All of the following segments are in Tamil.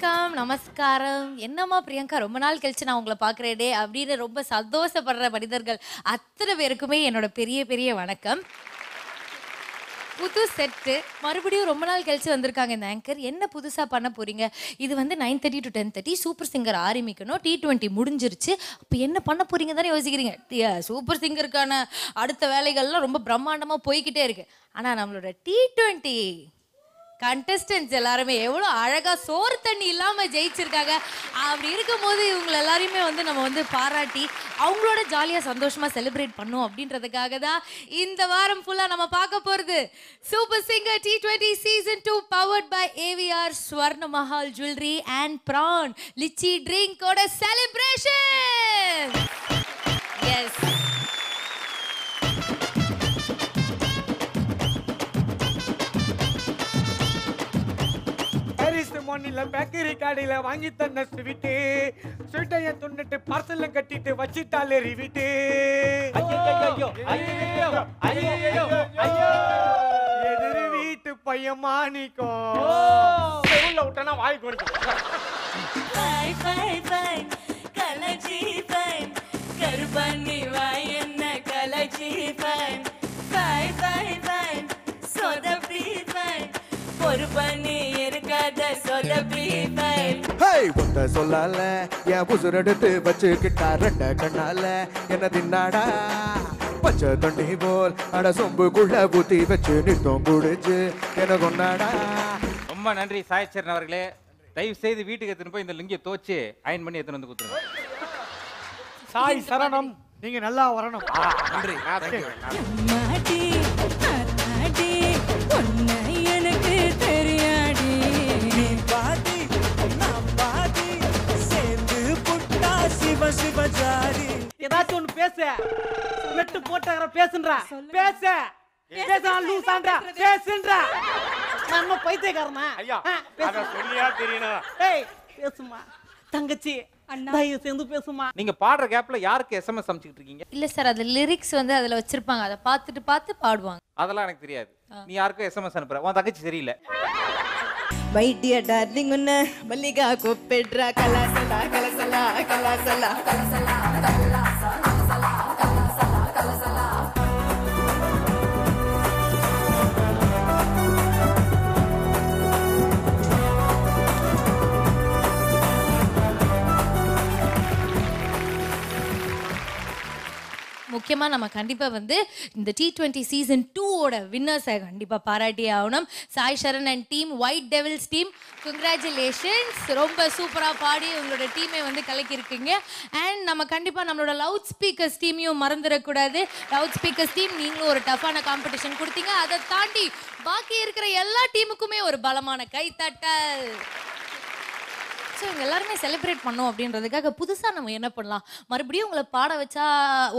வணக்கம், நமஸ்காரம். என்னம்மா பிரியங்கா, ரொம்ப நாள் கழிச்சு நான் உங்களை பார்க்குறேனே அப்படின்னு ரொம்ப சந்தோஷப்படுற மனிதர்கள் அத்தனை பேருக்குமே என்னோட பெரிய பெரிய வணக்கம். புது செட்டு மறுபடியும் ரொம்ப நாள் கழிச்சு வந்திருக்காங்க இந்த ஆங்கர். என்ன புதுசாக பண்ண போறீங்க? இது வந்து 9:30 to 10:30 சூப்பர் சிங்கர் ஆரம்பிக்கணும். T20 முடிஞ்சிருச்சு. அப்போ என்ன பண்ண போறீங்க தானே யோசிக்கிறீங்க. சூப்பர் சிங்கருக்கான அடுத்த வேலைகள்லாம் ரொம்ப பிரம்மாண்டமாக போய்கிட்டே இருக்கு. ஆனால் நம்மளோட T20 கண்டஸ்டன்ஸ் எல்லாருமே எவ்வளோ அழகா சோறு தண்ணி இல்லாம ஜெயிச்சிருக்காங்க. அப்படி இருக்கும்போது இவங்க எல்லாரையுமே வந்து நம்ம வந்து பாராட்டி அவங்களோட ஜாலியா சந்தோஷமா செலிப்ரேட் பண்ணோம் அப்படின்றதுக்காக தான் இந்த வாரம் ஃபுல்லா நம்ம பார்க்க போறது super singer T20 season 2 powered by AVR Swarna Mahal jewellery and Bran lychee ட்ரிங்கோட செலிப்ரேஷன். எஸ், மண்ணில பேக்கரி கடையில வாங்கி தந்த ஸ்வீட்டு ஸ்வீட்டைய துண்ணிட்டு பார்சல்ல கட்டிட்டு வச்சிட்டாலே ரிவிட்டு. எதிரி வீட்டு பையன் மாணிக்கம் உள்ள விட்டனா வாய் கொடுக்கும். கருப்பண்ணி வாய் என்ன கலச்சி ஃபைன் ஃபைன் ஃபைன் ஃபைன் சொதப்பி ஃபைன் ஒரு பண்ணி இருக்காத சொதப்பி ஃபைன். ஹேய் உன்னை சொல்லால என் புசுரெடுத்து வச்சுக்கிட்டா ரெண்ட கண்ணால என்ன தின்னாடா பச்சை தண்ணி போல் அட சொம்புக்குள்ள ஊத்தி வச்சு நித்தம் குடிச்சு என்ன கொண்டாடா. ரொம்ப நன்றி சாயச்சரன் அவர்களே. தயவு செய்து வீட்டுக்கு எடுத்துன்னு போய் இந்த லுங்கியை தோச்சு அயன் பண்ணி எடுத்துன்னு வந்து கொடுத்துருங்க. சாய் சரணம், நீங்க நல்லா வரணும். நன்றி. மாட்டி அத்தாடி ஒன்ன எனக்கு தெரியாடி பாதி நான் பாதி சேர்ந்து புட்டா சிவ சிவ ஜாதி. ஏதாச்சும் ஒண்ணு பேச நெட்டு போட்டற பேசுன்றா பேச பேசா லூசான்றா பேசுன்றா. நம்ம பைத்தியக்காரனா? ஐயா அத சொல்லியா தெரியணும். ஏய் பேசுமா தங்கச்சி, தயவு சேர்ந்து பேசுமா. நீங்க பாடுற கேப்ல யாருக்கு SMS அனுப்பிச்சிட்டு இருக்கீங்க? இல்ல சார், அது லிரிக்ஸ் வந்து அதுல வச்சிருப்பாங்க, அதை பார்த்து பாடுவாங்க. அதெல்லாம் எனக்கு தெரியாது. நீ யாருக்கும் SMS அனுப்புற, உன் தங்கச்சி சரியில்லை. மை டியர் டார்லிங் உன்ன மல்லிகா கூப்பிடுறா கலாசலா கலசலா கலாசலா கலசலா முக்கியமா நம்ம கண்டிப்பா வந்து இந்த T20 சீசன் 2ஓட வின்னர்ஸை கண்டிப்பா பாராட்டி ஆகணும். Sai Charan and team, white devils team, congratulations. ரொம்ப சூப்பரா பாடி உங்களோட டீமை வந்து கலக்கியிருக்கீங்க. அண்ட் நம்ம கண்டிப்பா நம்மளோட லவுட் ஸ்பீக்கர்ஸ் டீமையும் மறந்துடக்கூடாது. லவுட் ஸ்பீக்கர்ஸ் டீம், நீங்களும் ஒரு டஃப்பான காம்படிஷன் கொடுத்தீங்க. அதை தாண்டி பாக்கி இருக்கிற எல்லா டீமுக்குமே ஒரு பலமான கைத்தட்டல். ஸோ இவங்க எல்லாருமே செலிப்ரேட் பண்ணோம் அப்படின்றதுக்காக புதுசாக நம்ம என்ன பண்ணலாம், மறுபடியும் உங்களை பாட வச்சா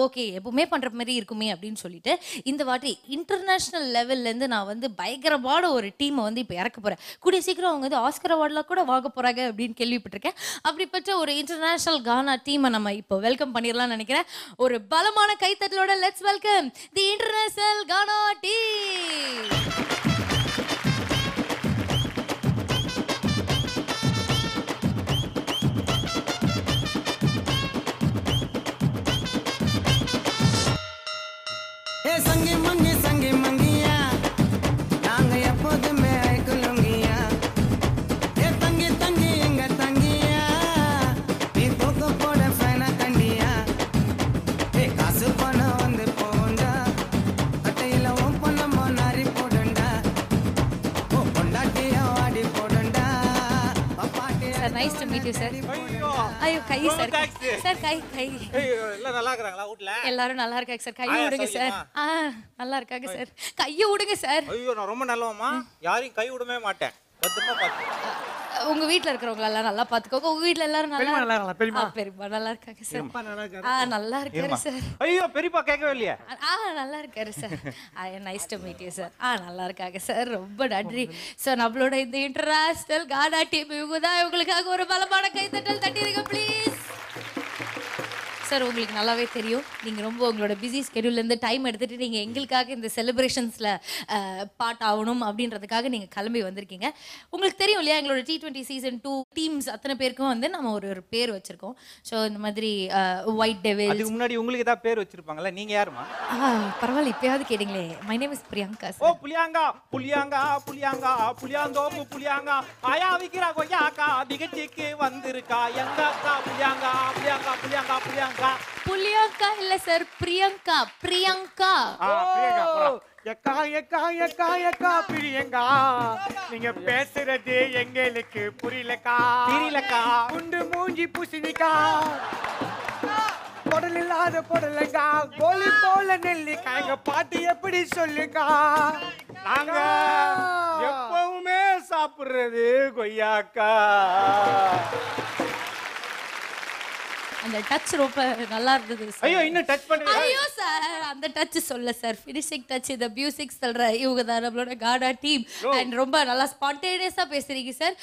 ஓகே எப்பவுமே பண்ணுற மாதிரி இருக்குமே அப்படின்னு சொல்லிட்டு இந்த வாட்டி இன்டர்நேஷ்னல் லெவல்லேருந்து நான் வந்து பயங்கரமான ஒரு டீமை வந்து இப்போ இறக்க போகிறேன். கூடிய சீக்கிரம் அவங்க வந்து ஆஸ்கர் அவார்டில் கூட வாங்க போகிறாங்க அப்படின்னு கேள்விப்பட்டிருக்கேன். அப்படிப்பட்ட ஒரு இன்டர்நேஷ்னல் கானா டீமை நம்ம இப்போ வெல்கம் பண்ணிடலாம்னு நினைக்கிறேன். ஒரு பலமான கைத்தட்டலோட let's welcome the international Gana team. சங்கி மங்கியா நாங்க எப்போதுமே ஐக்குலுங்கியா. ஏ தங்கி தங்கி எங்க தங்கியா நீ தூக்க போட ஃபைனா கண்டியா. ஏ காசு பணம் வந்து போண்டா கட்டையில ஓ பண்ணமோ நாரி போடண்டா ஓ பொண்டாட்டியா வாடி போடண்டா. Sir nice to meet you sir. ஐயோ கை சார், சார் கை எல்லாம் நல்லா இருக்கிறாங்களா வீட்ல? எல்லாரும் நல்லா இருக்காங்க சார். கையை விடுங்க சார். நல்லா இருக்காங்க சார். கையை விடுங்க சார். ஐயோ நான் ரொம்ப நல்லவமா, யாரையும் கை விடவே மாட்டேன். பத்திரமா பாத்து. உங்க வீட்ல இருக்கிறவங்க எல்லாம் நல்லா பாத்துக்கோங்க. உங்க வீட்ல எல்லாரும் நல்லா பெரியமா பெரியப்பா நல்லா இருக்காங்க சார். நல்லா இருக்காரு சார். ஐயோ பெரியப்பா கேட்கவே இல்லையா? நல்லா இருக்காரு sir. Nice to meet you sir. நல்லா இருக்காங்க சார். ரொம்ப நன்றி சார். நம்மளோட இந்த இன்டர்நேஷனல் கானா டீம் இவங்க தான். இவங்களுக்காக ஒரு பலமான கைத்தட்டல் தட்டிடுங்க ப்ளீஸ். சார் உங்களுக்கு நல்லாவே தெரியும் நீங்கள் ரொம்ப உங்களோட பிஸி ஸ்கெடியூல்லேருந்து டைம் எடுத்துகிட்டு நீங்கள் எங்களுக்காக இந்த செலிப்ரேஷன்ஸில் பார்ட் ஆகணும் அப்படின்றதுக்காக நீங்கள் கிளம்பி வந்திருக்கீங்க. உங்களுக்கு தெரியும் இல்லையா எங்களோட T20 சீசன் 2 டீம்ஸ் அத்தனை பேருக்கும் வந்து நம்ம ஒரு பேர் வச்சுருக்கோம். ஸோ இந்த மாதிரி ஒயிட் டெவில். அதுக்கு முன்னாடி உங்களுக்கு ஏதாவது பேர் வச்சிருப்பாங்களா? நீங்கள் யாருமா? பரவாயில்ல இப்பயாவது கேட்டீங்களே. My name is Priyanka. ஓ புலியாங்கா புலியாங்கா புலியாங்கா புலியாந்தோப்பு புலியாங்கா ஆயா விக்கிறா கொய்யாக்கா நிகழ்ச்சிக்கு வந்திருக்கா எங்க அக்கா புலியாங்கா புலியாங்கா புலியாங்கா புலியாங்கா புலியாங்கா இல்ல சார், பிரியங்கா. பிரியங்கா. எக்கா எக்கா எக்கா எக்கா பிரியங்கா, நீங்க பேசுறது எங்களுக்கு புரியலக்கா. தெரியலக்கா. குண்டு மூஞ்சி பூசணிக்கா, பொடல் இல்லாத பொடலங்கா, கோலி போல நெல்லிக்கா, எங்க பாட்டு எப்படி சொல்லுக்கா? நாங்க எப்பவுமே சாப்பிடுறது கொய்யாக்கா. அந்த டச் ரொம்ப நல்லா இருந்தது சார். ஐயோ இன்னும் டச் பண்ணுங்க. ஐயோ சார் அந்த டச் சொல்ல சார், ஃபினிஷிங் டச் இந்த மியூசிக் சொல்ற இவங்க தான் நம்மளோட காடா டீம். அண்ட் ரொம்ப நல்லா ஸ்பான்டேனியஸா பேசுறீங்க சார்.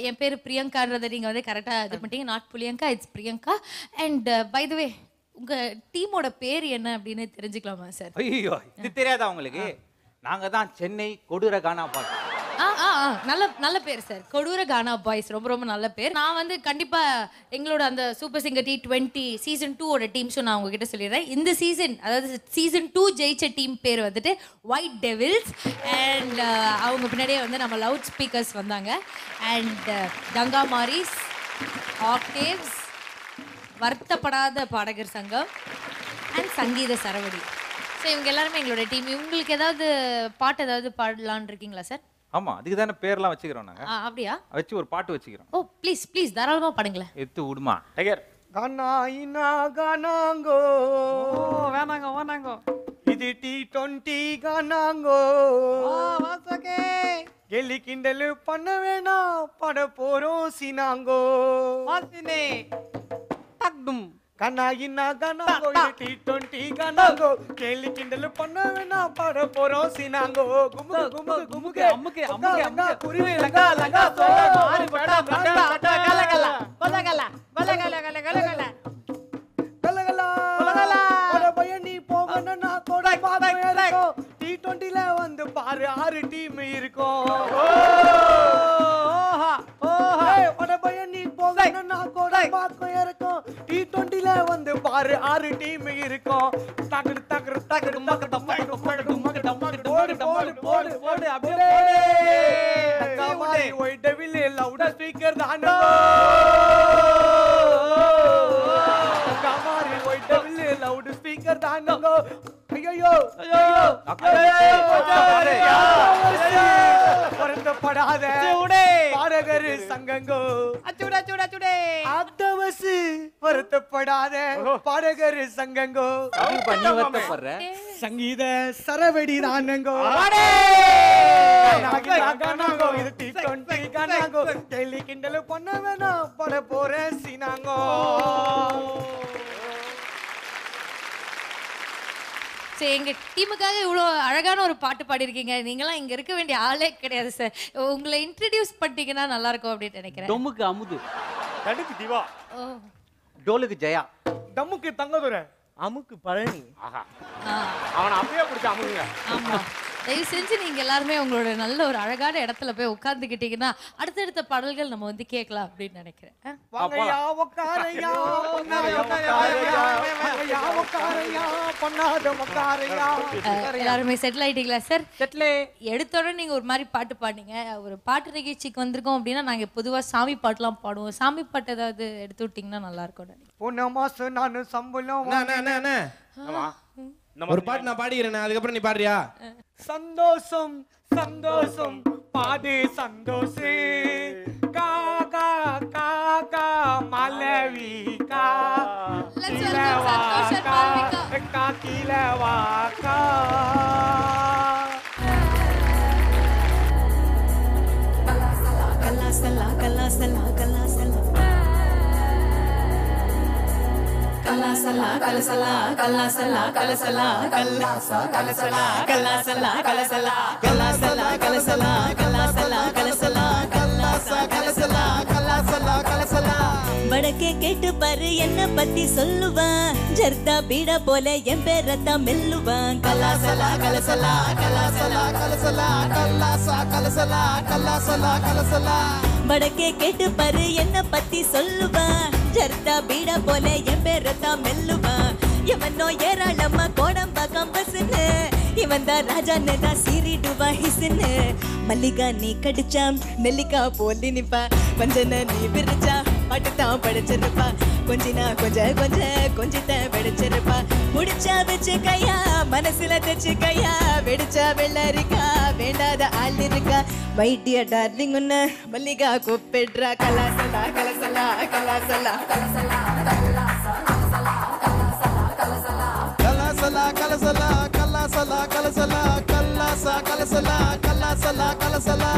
என் பேர் பிரியங்கான்றதை நீங்க வந்து கரெக்டா இது பண்ணிட்டீங்க. நாட் புலியங்கா, it's Priyanka. And by the way உங்க டீமோட பேர் என்ன அப்படின்னு தெரிஞ்சுக்கலாமா சார்? ஐயோ இது தெரியாதா உங்களுக்கு? நாங்க தான் சென்னை கொடூர கானா பாட்டு. நல்ல நல்ல பேர் சார், கொடூர கானா பாய்ஸ். ரொம்ப ரொம்ப நல்ல பேர். நான் வந்து கண்டிப்பா எங்களோட அந்த சூப்பர் சிங்கர் T20 சீசன் 2 டீம்ஸும் நான் உங்ககிட்ட சொல்லிடுறேன். இந்த சீசன் அதாவது சீசன் 2 ஜெயிச்ச டீம் பேர் வந்துட்டு ஒயிட் டெவில்ஸ். அண்ட் அவங்க பின்னாடியே வந்து நம்ம லவுட் ஸ்பீக்கர்ஸ் வந்தாங்க. அண்ட் கங்கா மாரிஸ், ஆக்டேவ்ஸ், வருத்தப்படாத பாடகர் சங்கம் அண்ட் சங்கீத சரவடி. ஸோ இவங்க எல்லாருமே எங்களோட டீம். இவங்களுக்கு ஏதாவது பாட்டு ஏதாவது பாடலான்னு இருக்கீங்களா சார்? ஆமா அதுக்கு தானே பேர்லாம் வச்சுக்கிறோம் நாங்க. அப்படியா? வச்சு ஒரு பாட்டு வச்சுக்கிறோம். ஓ ப்ளீஸ் ப்ளீஸ் தாராளமா பாடுங்களேன். எத்து விடுமா டைகர். கனாயினா கனாங்கோ வேணாங்க வேணாங்க. இது T20 கனாங்கோ. வாசகே கெலி கிண்டல் பண்ண வேணாம், பட போறோம் சினாங்கோ. வாசினே டக்டும் கனாயினா கனாங்கோ, இது T20 கனாங்கோ. கெலி கிண்டல் பண்ண வேணாம், பட போறோம் சினாங்கோ. குமுகு குமுகு குமுகு அம்முக்கு அம்முக்கு அம்முக்கு குருவி லங்கா லங்கா சோல ஆறு பட்டா பட்டா பட்டா கல கல கல கல கல கல கல கல கல கலகலா கலகலா. ஒரு பையன் நீ போகணும், நான் கூட பாப்பேன் இருக்கும். T20ல வந்து பாரு 6 டீம் இருக்கும். ஓஹா ஓஹா ஏய் ஒரு பையன் நீ போகணும், நான் கூட பாப்பேன் இருக்கும். T20ல வந்து பாரு 6 டீம் இருக்கும். தகடு தகடு தகடு மகட மகட மகட மகட மகட போடு போடு போடு போடு அப்படியே போடு. கமாரி ஒயிட் டெவில் லவுட் ஸ்பீக்கர் தானோ. கமாரி ஒயிட் டெவில் லவுட் ஸ்பீக்கர் தானோ. ஐயோ ஐயோ வருத்தப்படாத பாடகர் சங்கங்கோ. அச்சுடா சுடா சுடே அத்தவசு வருத்தப்படாத பாடகர் சங்கங்கோ. நீ வருத்தப்படுற? சங்கீத சரவடி தானங்கோ. இது T20 கனாங்கோ. டெல்லி கிண்டல் பண்ண வேணாம், பட போற சினாங்கோ. சரி எங்க டீமுக்காக இவ்வளோ அழகான ஒரு பாட்டு பாடியிருக்கீங்க. நீங்களாம் இங்க இருக்க வேண்டிய ஆளே கிடையாது சார். உங்களை இன்ட்ரடியூஸ் பண்ணிட்டீங்கன்னா நல்லா இருக்கும் அப்படின்னு நினைக்கிறேன். டொம்முக்கு அமுது, தடுக்கு திவா, ஓ டோலுக்கு ஜெயா, தம்முக்கு தங்கதுரை, அமுக்கு பழனி. ஆஹா ஆ அவனை அப்படியே பிடிச்ச அமுங்க. ஆமா தயவு செஞ்சு நீங்க எல்லாருமே உங்களோட நல்ல ஒரு அழகான இடத்துல போய் உட்கார்ந்துக்கிட்டீங்கன்னா அடுத்தடுத்த பாடல்கள் நம்ம வந்து கேட்கலாம் அப்படின்னு நினைக்கிறேன். வாங்கயா உக்காரையா வாங்கயா உக்காரையா பண்ணாத உக்காரையா. எல்லாருமே செட்டில் ஆயிட்டீங்களா சார்? செட்லே எடுத்தோட நீங்க ஒரு மாதிரி பாட்டு பாடுனீங்க. ஒரு பாட்டு நிகழ்ச்சிக்கு வந்திருக்கோம் அப்படின்னா நாங்க பொதுவா சாமி பாட்டுலாம் பாடுவோம். சாமி பாட்டு ஏதாவது எடுத்து விட்டீங்கன்னா நல்லா இருக்கும் நினைக்கிறேன். போன மாசம் நான் சம்பளம் ஒரு பாட்டு நான் பாடிக்கிறேன், அதுக்கப்புறம் நீ பாடுறியா? சந்தோஷம் சந்தோஷம் பாடு சந்தோஷே காகா காகா மலவிகா Let's welcome Santosh and Malvika. கா கிலவாக்கா. கலாசலா கலாசலா கலாசலா கலாசலா கலசலா கலாசலா கலசலா கலாசா கலசலா கலாசலா கலசலா கலாசலா கலசலா கலாசலா கலசலா கலாசா கலசலா கலாசலா கலசலா வடக்கே கேட்டு பாரு என்ன பத்தி சொல்லுவான் ஜர்தா பீடா போல என் பேரத்தான் மெல்லுவான் கலாசலா கலசலா கலாசலா கலசலா கல்லாசா கலசலா கல்லாசலா கலசலா வடக்கே கேட்டு பாரு என்ன பத்தி சொல்லுவான் ஜர்தா பீடா போல என் பேரத்தான் மெல்லுவான் இவனோ ஏராளமா கோடம்பா கம்பஸ்னு இவன் தான் ராஜான்னு தான் சீரிடுவா ஹிஸ்னு மல்லிகா நீ கடிச்சா நெல்லிக்கா போலி நிப்பா கொஞ்சன நீ விரிச்சா பாட்டுத்தான் படிச்சிருப்பா கொஞ்சினா கொஞ்சித்த வெடிச்சிருப்பா முடிச்சா வச்சு கையா மனசுல தச்சு கையா வெடிச்சா வெள்ளரிக்கா வேண்டாத ஆள் இருக்கா வைட்டிய டார்லிங் உன்ன மல்லிகா கூப்பிடுறா கலாசலா கலசலா கலாசலா கலசலா கலசலா கலசலா கல்லாசலா கலசலா கல்லாசா கலசலா கல்லாசலா கலசலா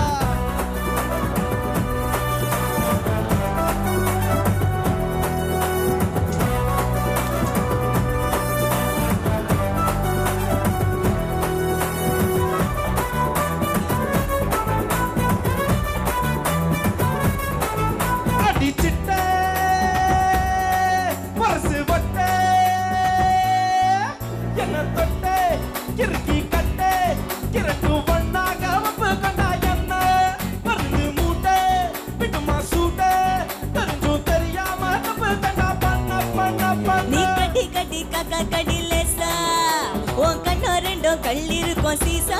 கள்ளிருக்கும் சீசா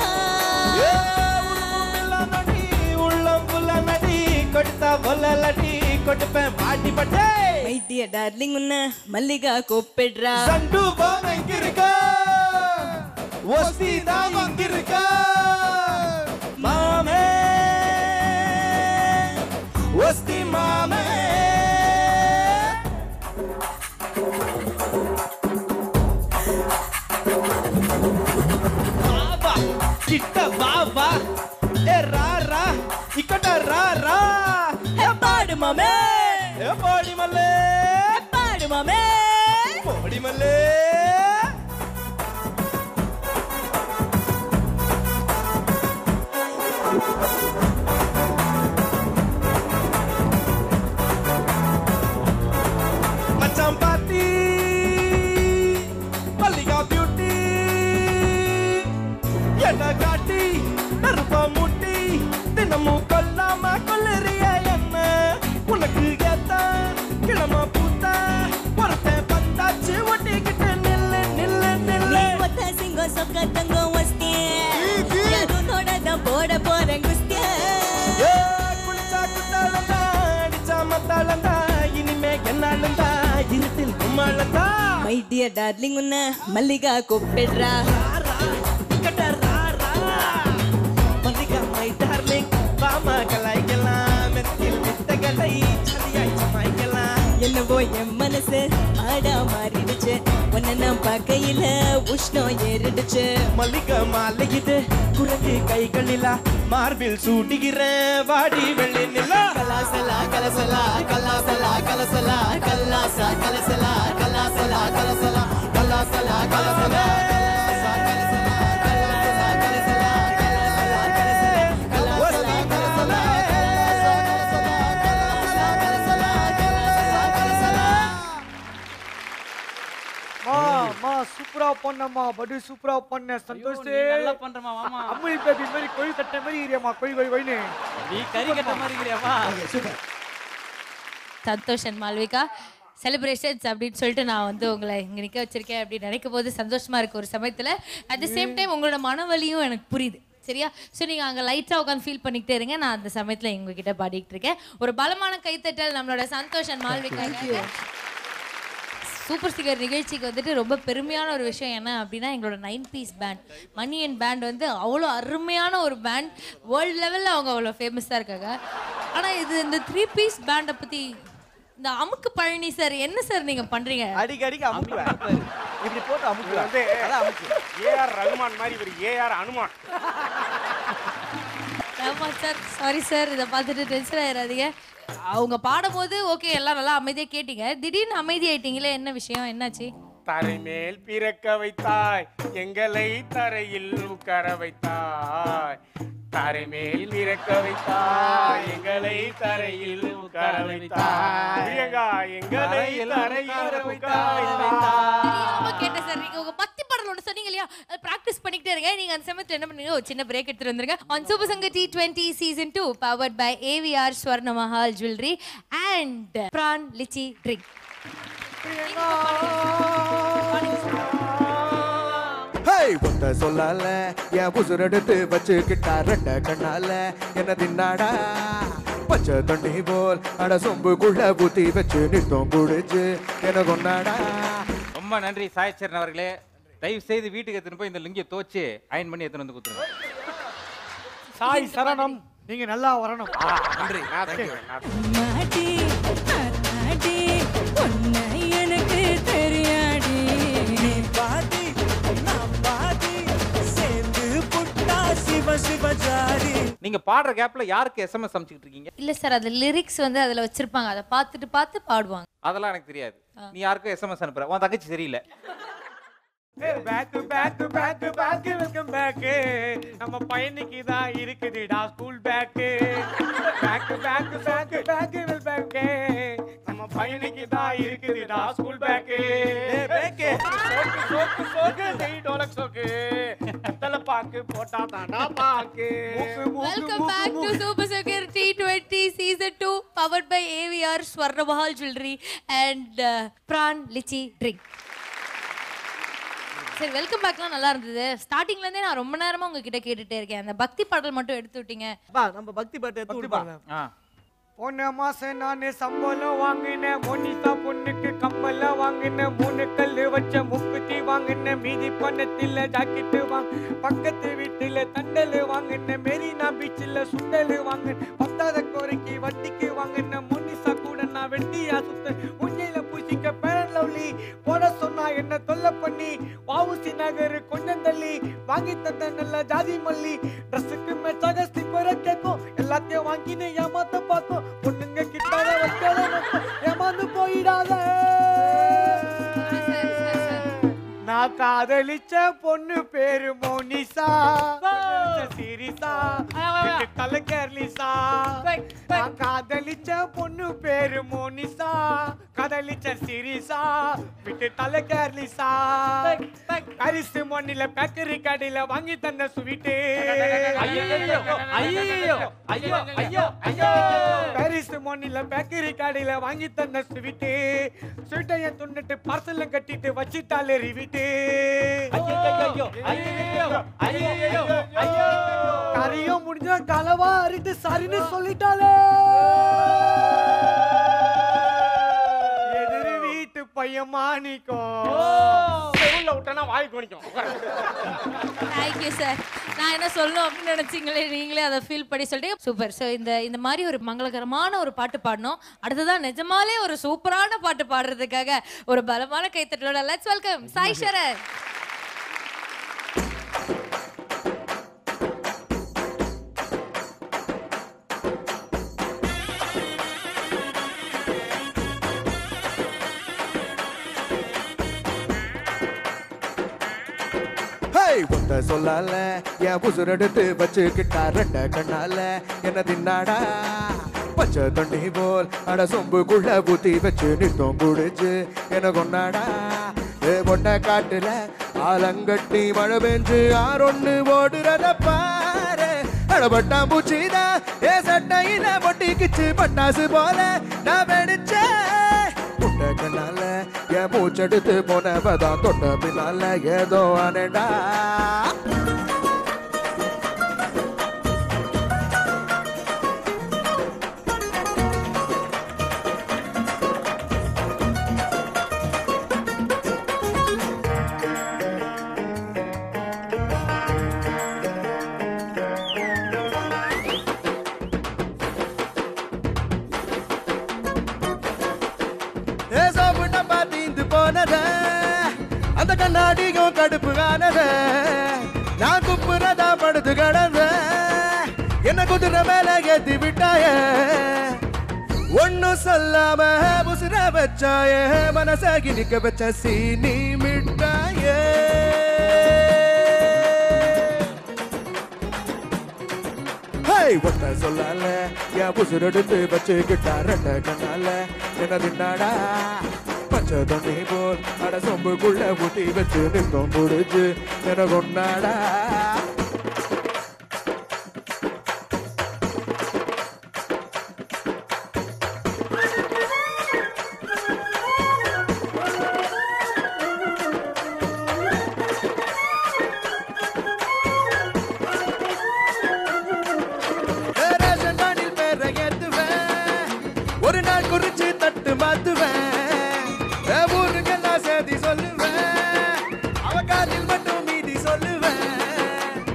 உள்ளம் புள்ள நடி கொடுத்தா பொல்லடி கொடுப்பேன் பாட்டி பட்டே மைடிய டார்லிங் உன்ன மல்லிகா கூப்பிடுறா சண்டு பாம் எங்க இருக்கா ஒஸ்தி தான் எங்க இருக்கா மாமே ஒஸ்தி மாமே கிட்ட பாபா ஏ ரா ரா இக்கட்ட ரா ரா ஏ பாடு மாமே ஏ பாடி மல்லே பாடு மாமே பாடி மல்லே மச்சான் பாட்டி மல்லிகா பியூட்டி என்ன காட்டி நறுப்பா முட்டி தினமும் கொல்லாம கொல்லறிய என்ன உனக்கு ஏத்த கிளம்ப பூத்த ஒருத்தன் பந்தாச்சு ஒட்டிக்கிட்டு நில்லு நில்லு நில்லு ஒத்த சிங்கம் சொக்க தங்கம் வஸ்திய யாரும் நோடதான் போட போறேன் குஸ்திய குளிச்சா குத்தாளந்தா அடிச்சா மத்தாளந்தா இனிமே என்னாலந்தா இருட்டில் கும்மாளந்தா மை டியர் டார்லிங் உன்ன மல்லிகா கூப்பிடுறா என்னவோ என் மனசு ஆடா மாறிடுச்சு உன்னை நான் பார்க்கையில உஷ்ணம் ஏறிடுச்சு மல்லிகை மாலையிது குரங்கு கைகளிலா மார்பில் சூட்டுகிற வாடி வெள்ளி நிலா கலாசலா கலசலா கலாசலா கலசலா கல்லாசா கலசலா கலாசலா கலசலா கலாசலா கலசலா சூப்பரா பண்ணம்மா படு சூப்பரா பண்ண சந்தோஷ் நல்லா பண்றமா மாமா அம்முல் பேபி மாதிரி கொய் கட்ட மாதிரி இருக்கேம்மா கொய் கொய் கொய்னு நீ கறி கட்ட மாதிரி இருக்கறியாமா சந்தோஷ் அண்ட் மால்விகா செலிப்ரேஷன்ஸ் அப்படின்னு சொல்லிட்டு நான் வந்து உங்களை இங்கே நிற்க வச்சிருக்கேன் அப்படின்னு நினைக்கும் போது சந்தோஷமா இருக்கு ஒரு சமயத்தில். அட் தி சேம் டைம் உங்களோட மனவலியும் எனக்கு புரியுது சரியா. ஸோ நீங்கள் அங்கே லைட்டாக உட்காந்து ஃபீல் பண்ணிக்கிட்டே இருங்க, நான் அந்த சமயத்தில் எங்ககிட்ட பாடிக்கிட்டு இருக்கேன். ஒரு பலமான கைத்தட்டல் நம்மளோட Santhosh and Malvika. Super singer நிகழ்ச்சிக்கு வந்துட்டு ரொம்ப பெருமையான ஒரு விஷயம் என்ன அப்படின்னா எங்களோட 9 piece band Mani and band வந்து அவ்வளோ அருமையான ஒரு பேண்ட், வேர்ல்டு லெவலில் அவங்க அவ்வளோ ஃபேமஸாக இருக்காங்க. ஆனால் இது இந்த 3 பீஸ் பேண்டை பற்றி இந்த அமுக்கு பழனி சார் என்ன சார் நீங்கள் பண்ணுறீங்க? அடிக்கடிக்கு அமுக்குவேன் இப்படி போட்டு அமுக்குவேன் வந்து அதான் அமுக்கு ஏஆர் ரகுமான் மாதிரி ஒரு ஏஆர் அனுமான். ஆமாம் சார், சாரி சார், இதை பார்த்துட்டு டென்ஷன் ஆயிடாதீங்க. அவங்க பாடும்போது ஓகே எல்லாம் நல்லா அமைதியாக கேட்டீங்க, திடீர்னு அமைதி ஆயிட்டீங்களே, என்ன விஷயம், என்னாச்சு? தரை மேல் பிறக்க வைத்தாய், எங்களை தரையில் உட்கார வைத்தாய், தரை மேல் இறக்க வைத்தாய் எங்களை தரையில் உட்கார வைத்தாய் பிரியங்கா எங்களை தரையில் கேட்டேன் சார். நீங்க உங்க பக்தி பாடல் ஒன்று சொன்னீங்க இல்லையா, பிராக்டிஸ் பண்ணிக்கிட்டே இருங்க. நீங்க அந்த சமயத்துல என்ன பண்ணுங்க, ஒரு சின்ன பிரேக் எடுத்துட்டு வந்துருங்க. On super singer T20 Season 2 powered by AVR Swarna Mahal Jewelry and Prawn Litchi Drink. ஒத்த சொல்லால என் உசுரெடுத்து வச்சுக்கிட்டா ரெண்ட கண்ணால என்ன தின்னாடா பச்சை தண்ணி போல் அட சொம்புக்குள்ள ஊத்தி வச்சு நித்தம் குடிச்சு என்ன கொண்டாடா. ரொம்ப நன்றி சாயச்சரன் அவர்களே. தயவு செய்து வீட்டுக்கு எடுத்துன்னு போய் இந்த லுங்கியை தோச்சு அயன் பண்ணி எடுத்துன்னு வந்து கொடுத்துருங்க. சாய் சரணம், நீங்க நல்லா வரணும். நன்றி. எனக்கு தெரியாடி பாதி நான் பாதி சேர்ந்து புட்டா சிவ சிவஜாரி. நீங்க பாடுற கேப்ல யாருக்கு SMS அனுப்பிச்சிட்டு இருக்கீங்க? இல்ல சார், அது லிரிக்ஸ் வந்து அதுல வச்சிருப்பாங்க, அதை பார்த்து பாடுவாங்க. அதெல்லாம் எனக்கு தெரியாது. நீ யாருக்கும் SMS அனுப்புற, உன் தங்கச்சி சரியில்லை. Back back back back welcome back. நம்ம பையனுக்கு தான் இருக்குதுடா school bag. Back back back back well back. நம்ம பையனுக்கு தான் இருக்குதுடா ஸ்கூல் பேக். பேக் சோக்கு சோக்கு சோக்கு டேய் டோலக் சோக்கு. தல பாக்கு போட்டா தாண்டா பாக்கு. Welcome back to super singer T20 Season 2 powered by AVR Swarna Mahal Jewelry and Prawn Litchi Drink. சரி, வெல்கம் பேக்லாம் நல்லா இருந்தது. ஸ்டார்டிங்ல இருந்தே நான் ரொம்ப நேரமா உங்ககிட்ட கேட்டுட்டே இருக்கேன். அந்த பக்தி பாடல் மட்டும் எடுத்து விட்டீங்க. நம்ம பக்தி பாட்டு எடுத்து விடுங்க. போன மாசம் நானே சம்பளம் வாங்கினேன். மோனிசா பொண்ணுக்கு கம்மல வாங்கினேன். 3 கல்லு வச்ச முக்குத்தி வாங்கினேன். மீதி பணத்தில் ஜாக்கெட்டு வாங்க. பக்கத்து வீட்டுல தண்டல் வாங்கினேன். மெரினா பீச்சில் சுண்டல் வாங்கினேன். பத்தாத கோரிக்கை வட்டிக்கு வாங்கினேன். மோனிசா கூட நான் வெட்டியா சுத்த உஞ்சையில பூசிக்க பேரன் லவ்லி போட சொன்னா என்ன தொல்லை பண்ணி வாவுசி நகர் கொஞ்சம் தள்ளி வாங்கி தந்த நல்ல ஜாதி மல்லி. ட்ரெஸ்ஸுக்கு மேட்சாக ஸ்லிப்பரை கேட்கும். எல்லாத்தையும் வாங்கினு ஏமாத்த பார்க்கும். பொண்ணுங்க கிட்ட வைக்காத ஏமாந்து போயிடாத. நான் காதலிச்ச பொண்ணு பேரு மோனிசா சிரிசா தலை கேர்லிசா. நான் காதலிச்ச பொண்ணு பேரு மோனிசா காதலிச்ச சிரிசா விட்டு தலை கேர்லிசா. அரிசி மண்ணில பேக்கரி கடையில வாங்கி தந்த ஸ்வீட்டு. பாரிஸ் மண்ணில பேக்கரி கடையில வாங்கி தந்த ஸ்வீட்டு. ஸ்வீட்டைய துண்ணிட்டு பார்சல் கட்டிட்டு வச்சிட்டாலே ரிவிட்டு. கரையும் முடிஞ்ச கலவா அரிட்டு சரின்னு சொல்லிட்டாலே. எதிர் வீட்டு பையன் மாணிக்கும் விட்டனா வாய் குனிக்கும். Thank you sir. நான் என்ன சொல்லணும் அப்படின்னு நினைச்சீங்களே, நீங்களே அதை ஃபீல் பண்ணி சொல்லிட்டீங்க. சூப்பர். ஸோ இந்த மாதிரி ஒரு மங்களகரமான ஒரு பாட்டு பாடணும். அடுத்ததான் நிஜமாலே ஒரு சூப்பரான பாட்டு பாடுறதுக்காக ஒரு பலமான கைத்தட்டலோட லெட்ஸ் வெல்கம் சாய் சரண். ஒத்த சொல்லால என் உசுரெடுத்து வச்சுக்கிட்டா ரெண்ட கண்ணால என்ன தின்னாடா பச்சை தண்ணி போல் அட சொம்புக்குள்ள ஊத்தி வச்சு நித்தம் குடிச்சு என்ன கொண்டாடா. பொண்ண காட்டுல ஆலங்கட்டி மழை பெஞ்சு ஆறொன்னு ஓடுறத பாரு. அடப்பட்டாம் பூச்சிதான் ஏ சட்டையில பொட்டிக்குச்சு பட்டாசு போல நான் வெடிச்சேன். முட்ட கண்ணால என் மூச்செடுத்து போனவதான் தொட்ட பின்னால ஏதோ அனடா. அந்த கண்ணாடியும் கடுப்பு காணத நான் குப்புறதா படுத்து கடந்த என்ன குதிரை மேல ஏத்தி விட்டாய. ஒன்னும் சொல்லாம முசுர வச்சாய மனசாகி நிக்க வச்ச சீனி மிட்டாய. ஹேய் ஒத்த சொல்லால என் புசுரெடுத்து வச்சுக்கிட்டா ரெண்ட கண்ணால என்ன தின்னாடா பச்சை தண்ணி போல் அட சொம்புக்குள்ள ஊத்தி வச்சு நிற்கும் புடிச்சு என கொண்டாடா ஒரு நாள் குறிச்சு தட்டு மாத்துவேன் ஊருக்கு நான் சேதி சொல்லுவேன் அவ காதில் மட்டும் மீதி சொல்லுவேன்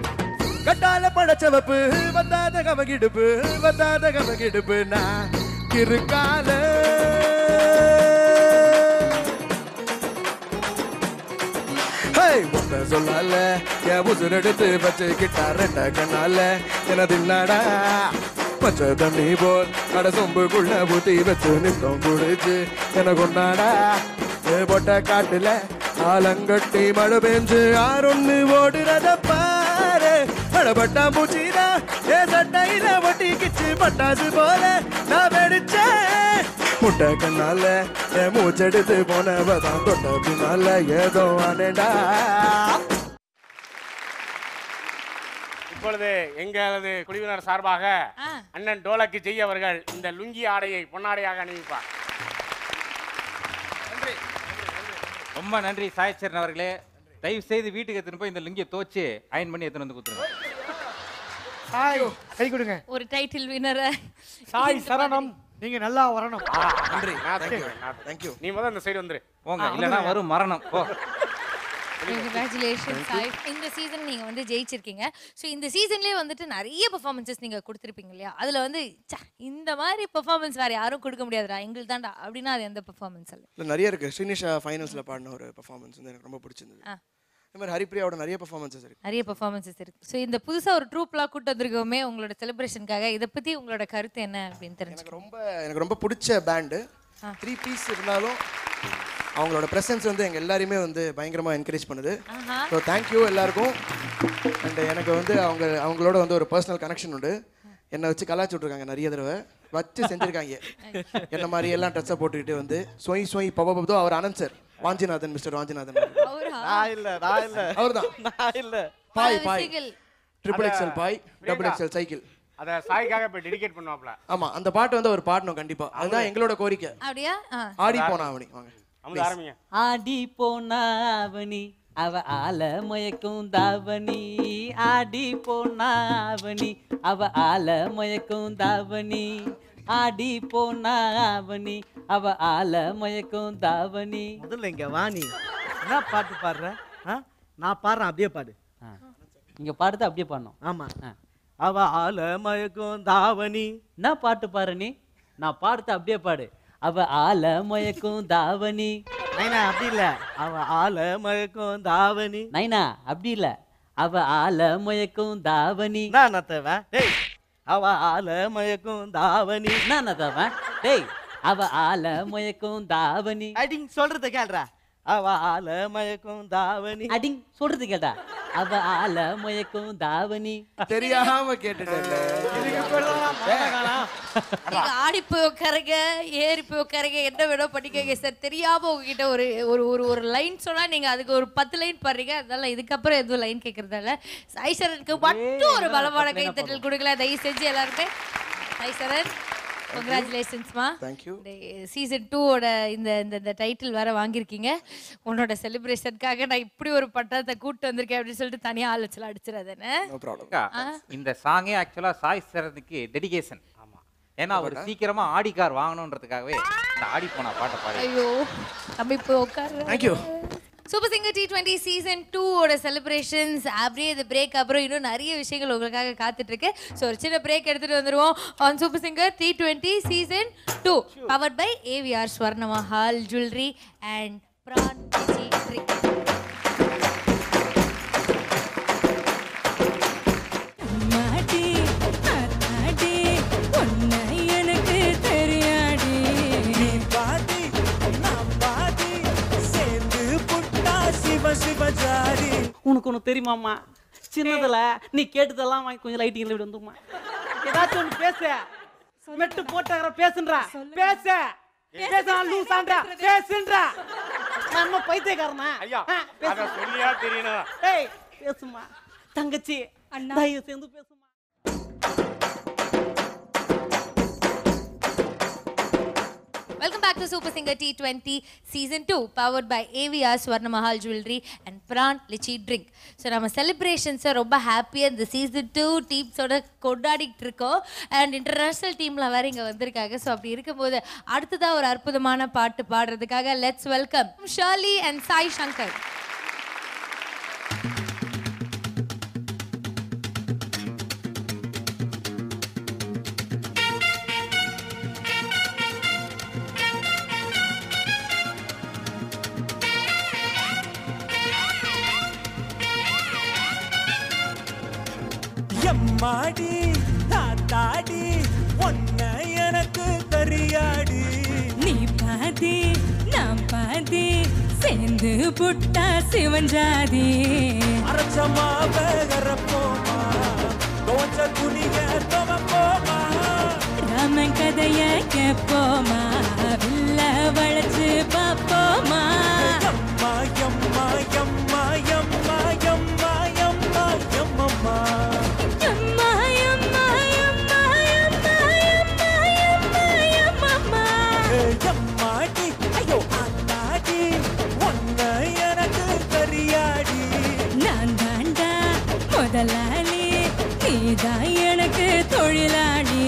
கட்டால படச்சவப்பு வந்தாத கமகிடுப்பு வந்தாத கமகிடுப்பு நான் இருக்கால ஒத்த சொல்லால என் உசுரெடுத்து வச்சுக்கிட்டா ரெண்ட கண்ணால என தின்னாடா பச்சை தண்ணி போல் கட சொம்புக்குள்ள ஊத்தி வச்சு நித்தம் குடிச்சு என கொண்டாடா போட்ட காட்டுல ஆலங்கட்டி மழை பெஞ்சு ஆறொன்னு ஓடுறத பாரு அடப்பட்டா பூச்சினா ஏ சட்டையில ஒட்டிக்கிச்சு பட்டாசு போல நான் வெடிச்சேன் முட்டை கண்ணால என் மூச்செடுத்து போனவதான் தொட்ட பின்னால ஏதோ ஆனேடா. இப்பொழுது எங்களது குழுவினர் சார்பாக அண்ணன் டோலக்கு ஜெய் அவர்கள் இந்த லுங்கி ஆடையை பொன்னாடையாக அணிவிப்பார். ரொம்ப நன்றி சாய்ச்சரன் அவர்களே. தயவு செய்து வீட்டுக்கு எடுத்துன்னு போய் இந்த லுங்கியை தோச்சு அயன் பண்ணி எடுத்துன்னு வந்து கொடுத்துருங்க. சாய் கை கொடுங்க. ஒரு டைட்டில் வினர சாய் சரணம். நீங்க நல்லா வரணும். நன்றி. தேங்க்யூ. நீ முதல்ல இந்த சைடு வந்துரு. போங்க, இல்லைன்னா வரும் மரணம். ஓ கங்க்ராச்சுலேஷன்ஸ் சாய். இந்த சீசன் நீங்கள் வந்து ஜெயிச்சிருக்கீங்க. ஸோ இந்த சீசன்லேயே வந்துட்டு நிறைய பெர்ஃபார்மன்ஸஸ் நீங்கள் கொடுத்துருப்பீங்க இல்லையா? அதில் வந்து இந்த மாதிரி பெர்ஃபார்மன்ஸ் வேறு யாரும் கொடுக்க முடியாதுடா எங்களுக்கு தான்டா அப்படின்னா அது எந்த பெர்ஃபார்மன்ஸ் அல்ல? இல்லை நிறைய இருக்குது. ஸ்ரீனிஷா ஃபைனல்ஸில் பாடின ஒரு பெர்ஃபார்மன்ஸ் வந்து எனக்கு ரொம்ப பிடிச்சிருந்தது. இந்த மாதிரி ஹரிப்ரியாவோட நிறைய பெர்ஃபார்மன்ஸஸ் இருக்குது. நிறைய பெர்ஃபார்மன்ஸஸ் இருக்குது. ஸோ இந்த புதுசாக ஒரு ட்ரூப்லாம் கூட்டு வந்திருக்கோமே உங்களோட செலிப்ரேஷனுக்காக, இதை பற்றி உங்களோட கருத்து என்ன அப்படின்னு தெரிஞ்சு. எனக்கு ரொம்ப பிடிச்ச பேண்டு. 3 பீஸ் இருந்தாலும் அவங்களோட ப்ரெசன்ஸ் வந்து எங்கள் எல்லாரையுமே வந்து பயங்கரமாக என்கரேஜ் பண்ணுது. ஸோ தேங்க்யூ எல்லாருக்கும். அண்ட் எனக்கு வந்து அவங்களோட வந்து ஒரு பர்சனல் கனெக்ஷன் உண்டு. என்னை வச்சு கலாச்சி விட்ருக்காங்க நிறைய தடவை வச்சு செஞ்சுருக்காங்க. என்ன மாதிரி எல்லாம் ட்ரெஸ்ஸை போட்டுக்கிட்டு வந்து சொய் பபதோ அவர் அனந்த் சார் வாஞ்சிநாதன், மிஸ்டர் வாஞ்சிநாதன் அவர் தான். பாய் ட்ரிபிள் எக்ஸ்எல் பாய், டபுள் எக்ஸ்எல் சைக்கிள். அதை சாய்க்காக போய் டெடிகேட் பண்ணுவாப்ல. ஆமா, அந்த பாட்டு வந்து அவர் பாடணும் கண்டிப்பா. அதுதான் எங்களோட கோரிக்கை. அப்படியா? ஆடி போனா அவனி வாங்க. ஆரம்பிங்க. ஆடி போனா அவனி அவ ஆல மயக்கும் தாவணி, ஆடி போனா அவனி அவ ஆல மயக்கும் தாவணி, ஆடி போனா அவனி அவ ஆல மயக்கும் தாவணி. முதல்ல இங்க வாணி என்ன பாட்டு பாடுற? நான் பாடுறேன், அப்படியே பாடு. இங்க பாடுறது அப்படியே பாடணும். ஆமா. அவ ஆல மயக்கும் தாவணி. என்ன பாட்டு பாரு நீ? நான் பாடுறது அப்படியே பாடு. அவ ஆல மயக்கும் தாவணி. நைனா அப்படி இல்ல, அவ ஆல மயக்கும் தாவணி. நைனா அப்படி இல்ல, அவ ஆல மயக்கும் தாவணி. நான் தேவை. டேய், அவ ஆல மயக்கும் தாவணி. நான் தேவை. டேய், அவ ஆல மயக்கும் தாவணி. அடிங் சொல்றத கேள்றா. அவ ஆல மயக்கும் தாவணி. அடிங் சொல்றது கேட்டா. அவ ஆல மயக்கும் தாவணி. தெரியாம கேட்டுட்டேன். ஆடி போய் உட்காருங்க, ஏறி போய் உட்காருங்க, என்ன வேணும் பண்ணிக்கோங்க சார். தெரியாம உங்ககிட்ட ஒரு ஒரு ஒரு லைன் சொன்னா நீங்க அதுக்கு ஒரு 10 லைன் பாடுறீங்க. அதனால இதுக்கப்புறம் எதுவும் லைன் கேட்கறதால சாய்சரனுக்கு மட்டும் ஒரு பலமான கைத்தட்டல் கொடுக்கல தயவு செஞ்சு எல்லாருமே. சாய்சரன் கங்க்ராச்சுலேஷன்ஸ்மா. தேங்க்யூ. சீசன் 2ஓட இந்த டைட்டில் வேற வாங்கியிருக்கீங்க. உன்னோட செலிப்ரேஷனுக்காக நான் இப்படி ஒரு பட்டத்தை கூட்டு வந்திருக்கேன் அப்படின்னு சொல்லிட்டு தனியாக ஆலோசனை அடிச்சிடாதானே? இந்த சாங்கே ஆக்சுவலா சாய் சரனுக்கு டெடிகேஷன். ஆமா, ஏன்னா அவர் சீக்கிரமா ஆடி கார் வாங்கணுன்றதுக்காகவே இந்த ஆடி போனா பாட்டை பாடி. ஐயோ தம்பி போய் உட்காரு. Thank you. Super singer T20 season 2ஓட செலிப்ரேஷன்ஸ் அப்படியே இந்த பிரேக் அப்புறம் இன்னும் நிறைய விஷயங்கள் உங்களுக்காக காத்துட்டு இருக்கு. ஸோ ஒரு சின்ன பிரேக் எடுத்துட்டு வந்துருவோம். On super singer T20 season 2 powered by AVR Swarna Mahal jewellery and bran veggie. உனக்கு ஒன்று தெரியுமாம்மா, சின்னதுல நீ கேட்டதெல்லாம் வாங்கி கொஞ்சம் லைட்டிங் இப்படி வந்துமா. பேசு மெட்டு போட்டாங்கற பேசுன்றா பேசு பேசா லூசான்றா பேசுன்றா நம்ம பைத்தியக்காரனா ஐயா அத சொல்லியா தெரியணும் ஏய் பேசுமா தங்கச்சி அண்ணா தயவு செஞ்சு பேசுமா Welcome back to Super Singer T20 Season 2 powered by AVR Swarna Mahal Jewelry and Pran Litchi Drink. So நம்ம celebrations ரொம்ப ஹாப்பியாக இந்த Season 2 டீம்ஸோட கொண்டாடிட்டு இருக்கோம் அண்ட் இன்டர்நேஷ்னல் டீமில் வேறு இங்கே வந்திருக்காங்க. ஸோ அப்படி இருக்கும்போது அடுத்ததாக ஒரு அற்புதமான பாட்டு பாடுறதுக்காக let's welcome Shirley and Sai Shankar. எம்மாடி தாத்தாடி ஒன்ன எனக்கு தெரியாடி நீ பாதி நான் பாதி சேர்ந்து புட்டா சிவஞ்சாதி அரசமாவ கரப்போமா தோச்ச துணிய துவப்போமா ராமன் கதைய கேப்போமா வில்ல வளைச்சு பாப்போமா எம்மா எம்மா எம்மா எம்மா எம்மா எம்மா எம்மம்மா எம்மாடி ஐயோ அண்ணாடி ஒன்ன எனக்கு தெரியாடி நான் தாண்டா முதலாளி நீதான் எனக்கு தொழிலாளி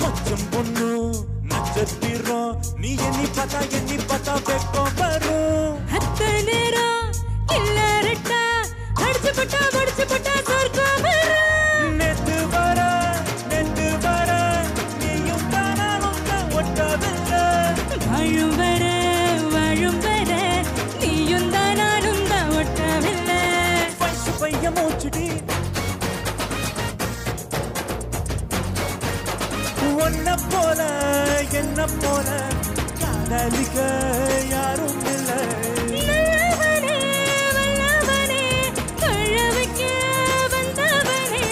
மச்சம் பொண்ணு நட்சத்திரம் நீ எண்ணி பார்த்தா வெக்கம் வரும் அத்த நேரம் இல்லறட்டா அடிச்சு போட்டா சொர்க்கம் வரும் நேத்து வர நீயும் தானாலும் ஒட்டதில்லை வாழும் வர நீயும் தான் நானும் தான் ஒட்டவில்லை வயசு பையன் மூச்சுடி ஒன்ன போல என்ன போல காதலிக்க யாரும் இல்லை நல்லவனே வல்லவனே வாழ வைக்க வந்தவனே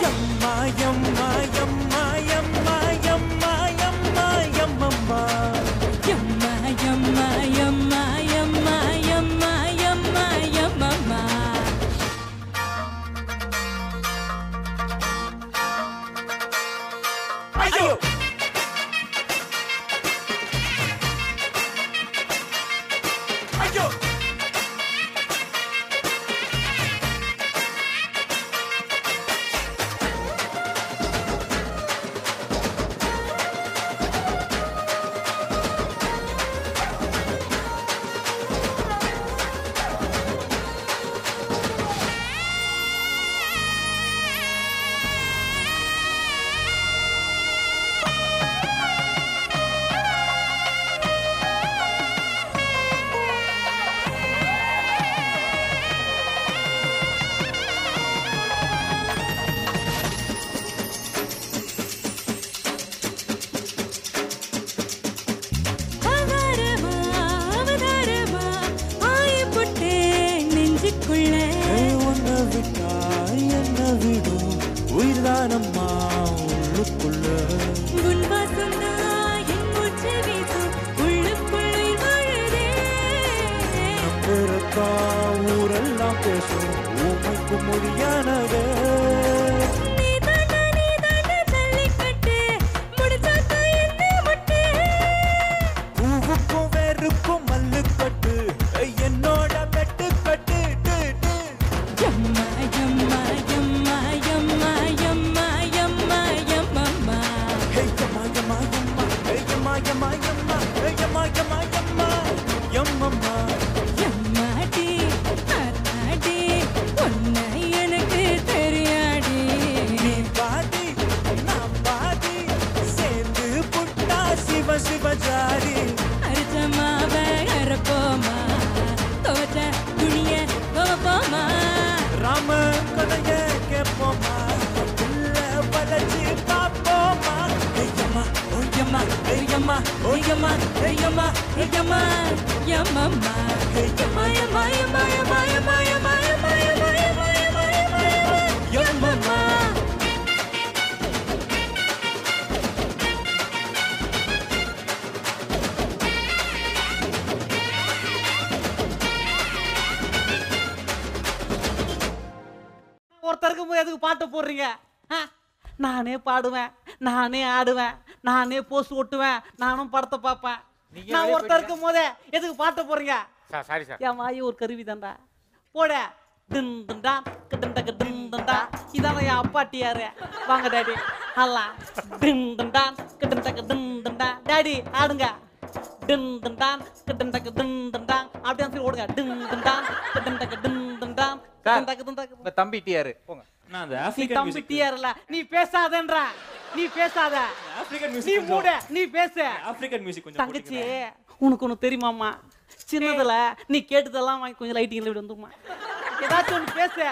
எம்மா எம்மா எம்மா எம்மா எம்மா எம்மா எம்மம்மா எம்மா எம்மா எம்மா எம்மா எம்மா எம்மா எம்மம்மா ஐயோ ஐயோ அவதாரமா ஆயப்பட்டே நெஞ்சுக்குள்ள ஒன்ன விட்டா என்ன விடும் உயிர்தானம்மா உள்ளுக்குள்ள உன் வாசம்னா என் மூச்சு வீசும் உள்ளுக்குள்ளே வாழுதே நம்புறக்கா ஊரெல்லாம் பேசும் ஊமைக்கு மொழியானதே நீதாண்டா தள்ளிக்கட்டு முடிச்சாக்கா என்ன முட்டு பூவுக்கும் வேருக்கும் மல்லுக்கட்டு என்னோட வெட்டு கட்டு எம்மா எம்மா எம்மா எம்மா எம்மா எம்மா எம்மம்மா எம்மா எம்மா எம்மா எம்மா எம்மா எம்மா எம்மா எம்மா எம்மா எம்மம்மா எம்மாடி yamma yamma yamma yamma yamma yamma yamma yamma yamma yamma ஒருத்தருக்கு போய் எதுக்கு பாட்டு போடுறீங்க? நானே பாடுவேன், நானே ஆடுவேன், நானே போஸ் ஓட்டுவேன், நானும் படத்தை பார்ப்பேன். நான் ஒருத்தருக்கும் போதே எதுக்கு பாட்டு போடுறீங்க? Sorry sir. என் வாயு ஒரு கருவி தான்டா. போட டிண்டா கிட்டண்டக டிண்டா. இதான என் அப்பாட்டியாரு. வாங்க டாடி அல்லா டிண்டா கிட்டண்டக டிண்டா. டாடி ஆடுங்க. டிண்டா கிட்டண்டக டிண்டா. அப்படியே சொல்லி ஓடுங்க. டிண்டா கிட்டண்டக டிண்டா. உங்க தம்பி டிஆர் போங்க. நான் அந்த நீ ஆப்பிரிக்கன் தம்பி மியூசிக் டிஆர்ல நீ பேசாதேன்றா. நீ பேசாத. ஆப்பிரிக்கன் நீ மியூசிக் மூடு. நீ பேசு. ஆப்பிரிக்கன் மியூசிக் கொஞ்சம் தங்கச்சி உனக்கு ஒன்று தெரியுமாம்மா? சின்னதுல நீ கேட்டதெல்லாம் வாங்கி கொஞ்சம் லைட்டிங்ல இப்படி வந்துமா. ஏதாச்சும் ஒன்று பேசு.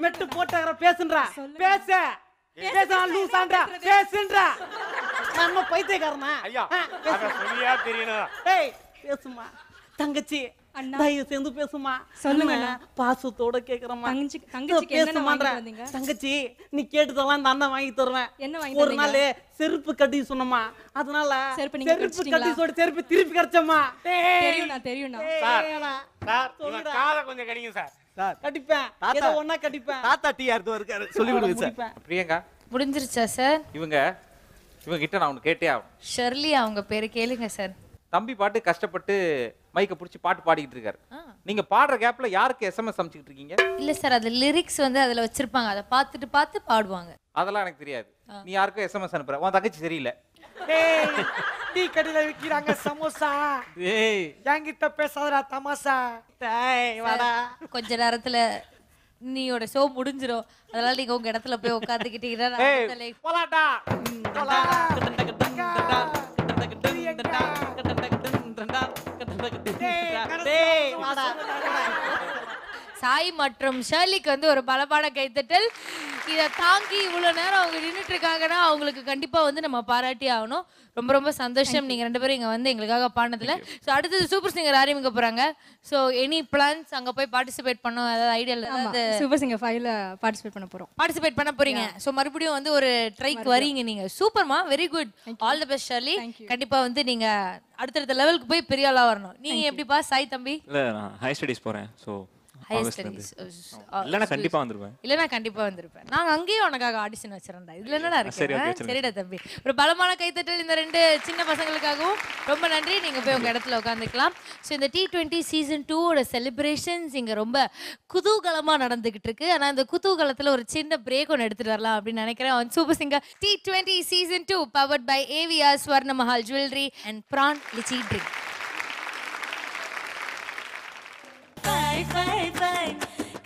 மெட்டு போட்டாங்கிற பேசுன்றா. பேசு. பேசா லூசான்றா. பேசுன்றா. நான் என்ன பைத்தியக்காரனா? ஐயா அத சொல்லியா தெரியணும். ஏய் பேசுமா. தங்கச்சி தயவு சேர்ந்து பேசுமா. சொல்லுங்க. பாசத்தோட கேக்குறமா. தங்கச்சிக்கு என்ன வாங்கிட்டு வந்தீங்க? தங்கச்சி நீ கேட்டதெல்லாம் நான் தான் வாங்கி தருவேன். என்ன வாங்கி ஒரு நாள் செருப்பு கட்டி சொன்னமா. அதனால செருப்பு நீங்க கட்டி சொல்ல செருப்பு திருப்பி கிடைச்சம்மா. தெரியும் சார் இவன் காதை கொஞ்சம் கடிங்க சார். சார் கடிப்பேன். ஏதோ ஒண்ணா கடிப்பேன். தாத்தா டிஆர் இருக்காரு. சொல்லி கொடுங்க சார். பிரியங்கா முடிஞ்சிருச்சா சார்? இவங்க கிட்ட நான் ஒன்று கேட்டே ஆகணும். ஷெர்லி அவங்க பேரு கேளுங்க சார். தம்பி பாட்டு கஷ்டப்பட்டு மைக்க பிடிச்சி பாட்டு பாடிக்கிட்டு இருக்காரு. நீங்க பாடுற கேப்ல யாருக்கு எஸ்எம்எஸ் அனுப்பிச்சிட்டு இருக்கீங்க? இல்ல சார், அது லிரிக்ஸ் வந்து அதுல வச்சிருப்பாங்க. அதை பார்த்து பாடுவாங்க. அதெல்லாம் எனக்கு தெரியாது. நீ யாருக்கும் எஸ்எம்எஸ் அனுப்புற? உன் தங்கச்சி சரியில்லை. டேய் டீ கடையில விக்கிறாங்க சமோசா. ஏய் என்கிட்ட பேசாதடா தமாசா. டேய் வாடா. கொஞ்ச நேரத்துல நீயோட ஷோ முடிஞ்சிரும். அதனால நீங்க உங்க இடத்துல போய் உட்காந்துக்கிட்டீங்கன்னா போலாட்டா. சாய் மற்றும் ஷர்லிக்கு வந்து ஒரு பலமான கைத்தட்டல். இதை தாங்கி இவ்வளோ நேரம் அவங்க நின்றுட்டு இருக்காங்கன்னா அவங்களுக்கு கண்டிப்பாக வந்து நம்ம பாராட்டி ஆகணும். ரொம்ப ரொம்ப சந்தோஷம் நீங்கள் ரெண்டு பேரும் இங்கே வந்து எங்களுக்காக பாடினதில். ஸோ அடுத்தது சூப்பர் சிங்கர் ஆரம்பிக்க போகிறாங்க. ஸோ எனி பிளான்ஸ் அங்கே போய் பார்ட்டிசிபேட் பண்ணோம் ஏதாவது ஐடியா? சூப்பர் சிங்கர் 5ல பார்ட்டிசிபேட் பண்ண போறோம். பார்ட்டிசிபேட் பண்ண போறீங்க. ஸோ மறுபடியும் வந்து ஒரு ட்ரைக்கு வரீங்க நீங்க. சூப்பர்மா, very good, all the best Shirley. கண்டிப்பா வந்து நீங்க அடுத்தடுத்த லெவலுக்கு போய் பெரிய ஆளா வரணும். நீங்க எப்படிப்பா சாய் தம்பி? இல்ல நான் ஹை ஸ்டடீஸ் போறேன். சோ இல்லனா கண்டிப்பா வந்திருப்பேன். நாங்க அங்கேயே உனக்காக ஆடிஷன் வச்சிருந்தா. இதுல என்னடா இருக்கு? சரிடா தம்பி. ஒரு பலமான கைத்தட்டல் இந்த ரெண்டு சின்ன பசங்களுக்காகவும். ரொம்ப நன்றி. நீங்க போய் உங்க இடத்துல உட்காந்துக்கலாம். ஸோ இந்த T20 சீசன் 2 செலிப்ரேஷன்ஸ் இங்க ரொம்ப குதூகலமா நடந்துகிட்டு இருக்கு. ஆனா இந்த குதூகலத்துல ஒரு சின்ன பிரேக் ஒன்று எடுத்துட்டு வரலாம் அப்படின்னு நினைக்கிறேன். Super singer T20 season 2 powered by AVR Swarna Mahal jewellery and Bran lychee drink.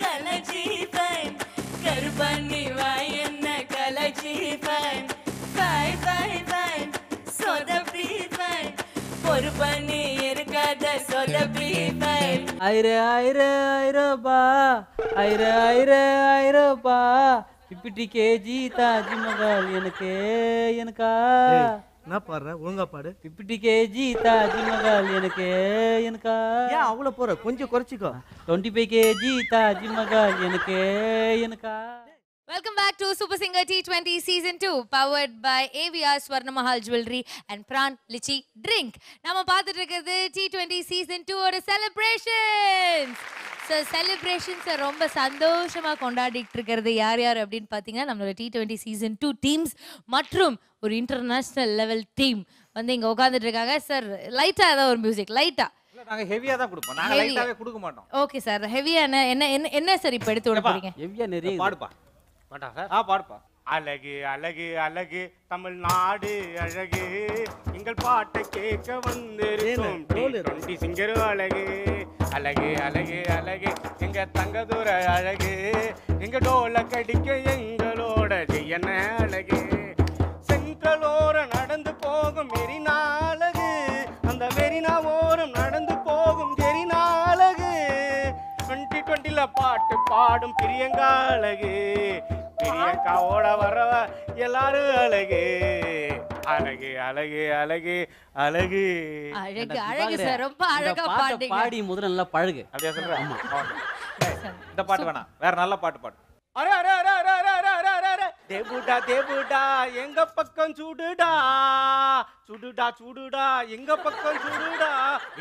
கலச்சி ஃபைன் கருப்பண்ணி வாயன்ன கலச்சி ஃபைன் ஃபைன் ஃபைன் ஃபைன் சொதப்பி ஃபைன் பொறுப்பண்ணி இருக்காத சொதப்பி ஃபைன் ஐரே ஐரே ஐரபா ஐரே ஐரே ஐரபா 50 kg தாஜ்மஹால் எனக்கா என்ன பாடுற? ஒழுங்கா பாடு. 50 kg தாஜ்மஹால் எனக்கா. ஏன் அவ்வளவு போற? கொஞ்சம் குறைச்சிக்கோ. 25 kg தாஜ்மஹால் எனக்கா. Welcome back to Super Singer T20 Season 2 powered by AVR Swarna Mahal Jewelry and Pran Lichi Drink. நம்ம பார்த்துட்டு இருக்கிறது T20 Season 2 ஓட celebrations. So celebrations ரொம்ப சந்தோஷமா கொண்டாடிட்டு இருக்கிறது யார் அப்படின்னு பார்த்தீங்கன்னா நம்மளோட T20 Season 2 டீம்ஸ் மற்றும் ஒரு இன்டர்நேஷனல் லெவல் டீம் வந்து இங்க உட்கார்ந்துட்டு இருக்காங்க. சார் லைட்டா ஏதாவது ஒரு மியூசிக் லைட்டா? நாங்க ஹெவியா தான் கொடுப்போம். நாங்க லைட்டாவே கொடுக்க மாட்டோம். Okay sir. ஹெவியா என்ன சார் இப்போ எடுத்து விட போறீங்க? ஹெவியா நிறைய பாடுப்பா. மாட்டா சார்? பாடுப்பா. அழகு அழகு அழகு தமிழ்நாடு அழகு எங்கள் பாட்டை கேட்க வந்திருக்கும் T20 சிங்கர் அழகு அழகு அழகு அழகு எங்க தங்கதுர அழகு எங்க டோல கடிக்க எங்களோட ஜெயன அழகு செங்கலோர நடந்து போகும் மெரினா அழகு அந்த மெரினா ஓரம் நடந்து போகும் ஜெரினா அழகு 2020ல பாட்டு பாடும் பிரியங்கா அழகு பிரியங்காவோட வரவ எல்லாரும் அழகு அழகு அழகு அழகு அழகு அழகு அழகு சார் ரொம்ப அழகா பாடுங்க. பாடி முதல்ல நல்லா பழகு. அப்படியே சொல்றேன். இந்த பாட்டு வேணாம், வேற நல்ல பாட்டு பாடு. அரே அரே அரே அரே அரே அரே அரே அரே அரே தேவுடா தேவுடா எங்க பக்கம் சுடுடா சுடுடா சுடுடா எங்க பக்கம் சுடுடா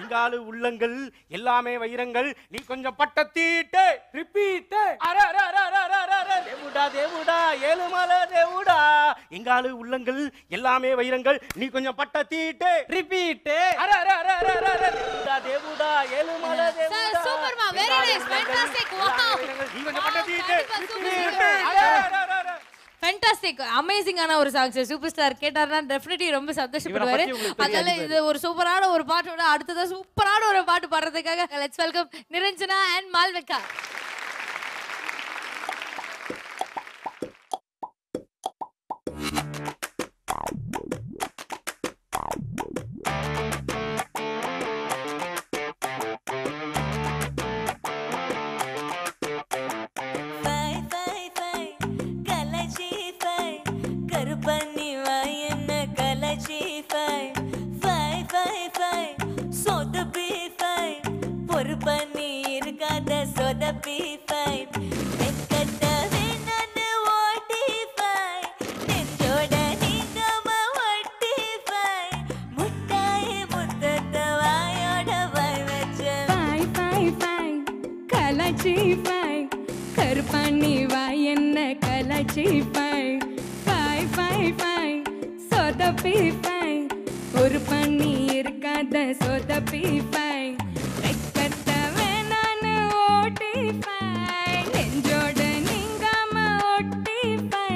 எங்காலு உள்ளங்கள் எல்லாமே வைரங்கள் நீ கொஞ்சம் பட்ட தீட்டு ரிப்பீட் அரே அரே அரே அரே அரே அரே தேவுடா தேவுடா ஏழுமலை தேவுடா எங்காலு உள்ளங்கள் எல்லாமே வைரங்கள் நீ கொஞ்சம் பட்ட தீட்டு ரிப்பீட் அரே அரே அரே அரே அரே தேவுடா தேவுடா ஏழுமலை தேவுடா சார் சூப்பர்மா வெரி நைஸ் ஃபேண்டாஸ்டிக் வாவ் நீ கொஞ்சம் பட்ட தீட்டு ஃபேண்டாஸ்டிக் அமேசிங்கான ஒரு சாங் சார். சூப்பர் ஸ்டார் கேட்டார்னா டெஃபினெட்லி ரொம்ப சந்தோஷப்படுவாரு. அதனால இது ஒரு சூப்பரான ஒரு பாட்டோட அடுத்ததா சூப்பரான ஒரு பாட்டு பாடுறதுக்காக let's welcome Niranjana and Malvika. கருப்பாணி வாய் என்ன கலாச்சி ஃபை ஃபை ஃபை ஃபை சொதப்பி ஃபை ஒரு பண்ணி இருக்காத சொதப்பி ஃபை கட்ட வேணான்னு ஓட்டி ஃபை நெஞ்சோட நீங்காம ஒட்டி ஃபை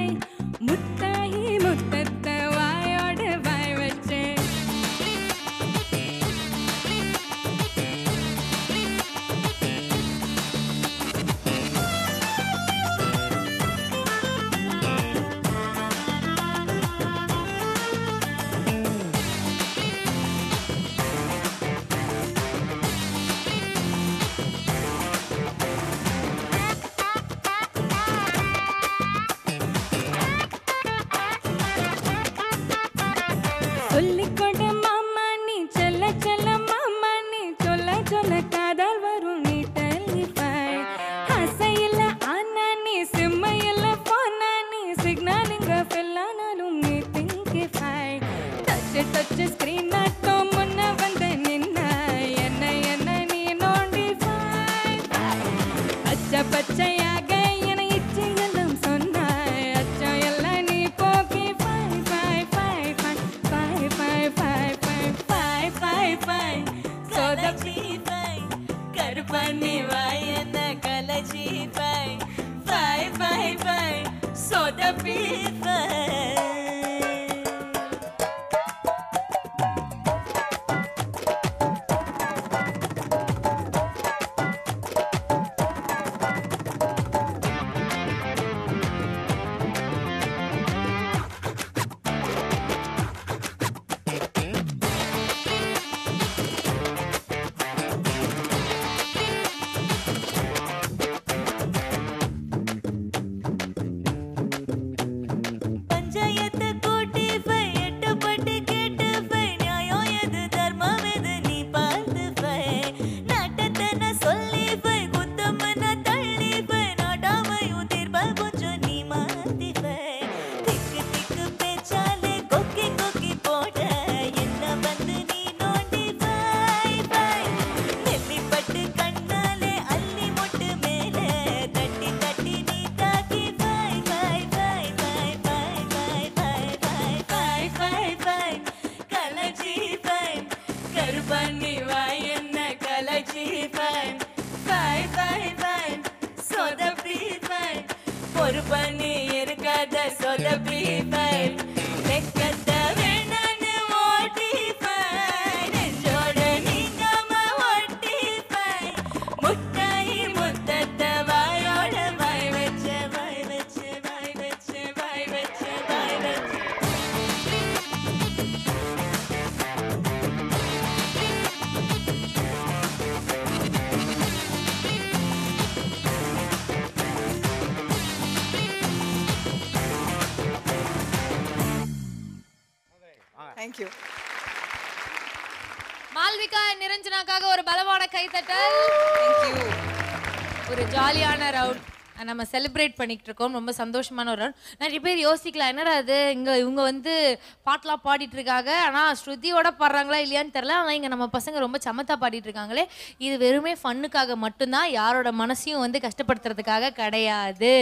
முத்தாயி முத்தத்த வாயோட வாய் வச்சேன் சொல்லிக்கொட மாமா நீ செல்ல செல்ல மாமா நீ சொல்ல சொல்ல காதல் வரும் நீ டெலிஃபை அசையில ஆனா நீ சிம்மையில போனா நீ சிக்னலிங்க ஃபெல்லானாலும் நீ திங்கிஃபை டச் டச் ஸ்கிரீன் ஆட்டம் முன்ன வந்து நின்ன என்ன என்ன நீ நோண்டி ஃபை அச்ச பச்சையாக என இச்சையெல்லாம் சொன்னாய் அச்சம் எல்லாம் நீ போக்கி ஃபை ஃபை ஃபை ஃபை ஃபை ஃபை ஃபை ஃபை ஃபை சொதப்பி ஃபை கருப்பாணி வாய் என்ன கலச்சி ஃபை ஃபை ஃபை ஃபை சொதப்பி ஃபை ஒரு பண்ணி இருக்காத சொதப்பி ஃபை வெக்கத்த வேணான்னு ஓட்டி ஃபை நெஞ்சோட நீங்காம ஒட்டி ஃபை முட்டாயி முத்தத்த வாயோட வாய் வச்ச வாய் வச்ச வாய் வச்ச வாய் வச்ச வாய் வச்ச தேங்க்யூ. மால்விகா நிரஞ்சனாக்காக ஒரு பலமான கைத்தட்டல். தேங்க்யூ. ஒரு ஜாலியான ரவுண்ட் நம்ம செலிப்ரேட் பண்ணிட்டு இருக்கோம். ரொம்ப சந்தோஷமான ஒரு ரவுண்ட். நிறைய பேர் யோசிக்கலாம், என்னடா அது இவங்க வந்து பாட்டெலாம் பாடிட்டு இருக்காங்க, ஆனால் ஸ்ருதியோட பாடுறாங்களா இல்லையான்னு தெரில, ஆனால் இங்கே நம்ம பசங்க ரொம்ப சமத்தா பாடிட்டு இருக்காங்களே. இது வெறுமே ஃபன்னுக்காக மட்டும்தான், யாரோட மனசையும் வந்து கஷ்டப்படுத்துறதுக்காக கிடையாது.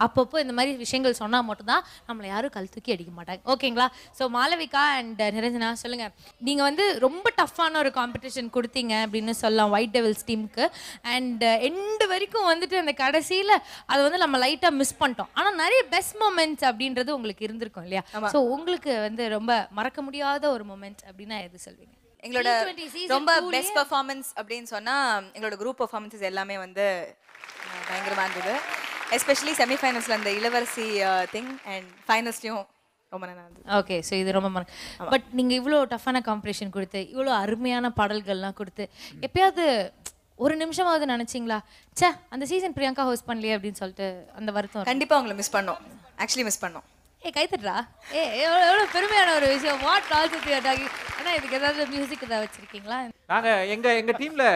அப்பப்போ இந்த மாதிரி விஷயங்கள் சொன்னால் மட்டும்தான் நம்மளை யாரும் கல் தூக்கி அடிக்க மாட்டாங்க. ஓகேங்களா? ஸோ மாளவிகா அண்ட் நிரஞ்சனா சொல்லுங்கள், நீங்கள் வந்து ரொம்ப டஃப்பான ஒரு காம்படிஷன் கொடுத்தீங்க அப்படின்னு சொல்லலாம் ஒயிட் டெவில்ஸ் டீமுக்கு. அண்ட் எண்டு வரைக்கும் வந்துட்டு அந்த கடைசியில் அதை வந்து நம்ம லைட்டாக மிஸ் பண்ணிட்டோம். ஆனால் நிறைய பெஸ்ட் மொமெண்ட்ஸ் அப்படின்றது உங்களுக்கு இருந்திருக்கும் இல்லையா? ஸோ உங்களுக்கு வந்து ரொம்ப மறக்க முடியாத ஒரு மொமெண்ட் அப்படின்னா எது சொல்வீங்க? எங்களோட ரொம்ப பெஸ்ட் பெர்ஃபார்மன்ஸ் அப்படின்னு சொன்னால் எங்களோட குரூப் பெர்ஃபார்மன்ஸஸ் எல்லாமே வந்து பயங்கரமாக இருந்தது. எஸ்பெஷலி செமிஃபைனல்ஸில் அந்த இளவரசி திங் அண்ட் ஃபைனல்ஸ்லையும் ரொம்ப நல்லா இருந்தது. ஓகே, ஸோ இது ரொம்ப பட் நீங்கள் இவ்வளோ டஃப்பான காம்படிஷன் கொடுத்து இவ்வளோ அருமையான பாடல்கள்லாம் கொடுத்து எப்பயாவது ஒரு நிமிஷமாவது நினைச்சிங்களா, சே அந்த சீசன் பிரியங்கா ஹோஸ்ட் பண்ணலையே அப்படின்னு சொல்லிட்டு அந்த வருத்தம்? கண்டிப்பாக உங்களை மிஸ் பண்ணோம். ஆக்சுவலி மிஸ் பண்ணோம். கைத்தட்டா எவ்வளோ பெருமையான ஒரு விஷயம். வாட் ஆல்சோ தியேட்டாகி. ஆனால் இதுக்கு ஏதாவது மியூசிக் ஏதாவது வச்சிருக்கீங்களா? நாங்கள் எங்கள் டீமில்